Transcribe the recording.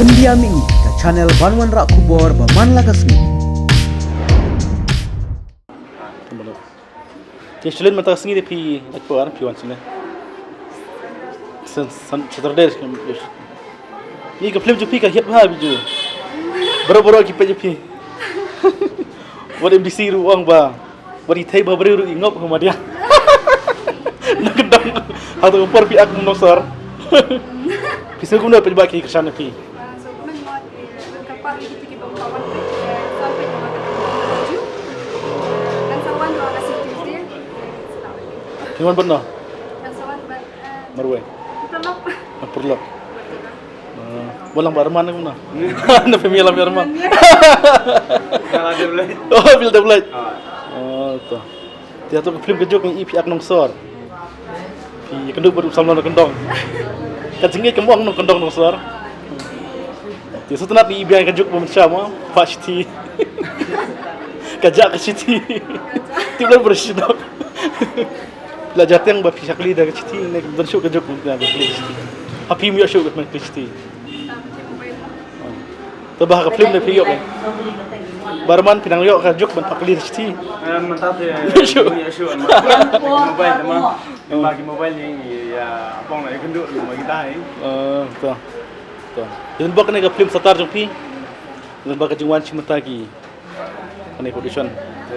India Ming ke channel Banwan Rak Kubor Baman Lagasni. Tiada mata sini dia pi aku orang pi wancine. Saturday ni ke film jupi ka hiap ha biju. Boro-boro ki pe jupi. Wadi MDC ruang ba. Wadi thai ba beri ru ingop ke dia. Nak dong. Atau per pi aku nosar. Pisau guna pe ba ki kesana pi. Iman benar. Marwai. Perlu. Bolang barman ni mana? Na family lam barman. Kalau dia boleh. Oh, bil dah boleh. Oh, tu. Dia tu film kejuk ni ipi ak nong sor. Pi kenduk baru samlan kendong. Kajingi kembang nong kendong nong sor. Dia setenat ni ibi kejuk pemencah mah, pasti. Kajak ke siti. Tiba bersidap. Belajar yang berpihak sakli dah keciti, nek bersyuk kejuk dah keciti. Api miak syuk kat keciti. Terbah ke film dah piyok. Barman pinang yok kejuk ben pakli keciti. Mantap ya. Syuk. Mobile mah. Bagi mobile ni ya abang nak kenduk rumah kita ni. Betul. Betul. Jadi buat kena ke film setar jumpi. Dan bagi jengwan cimata lagi. Kena production.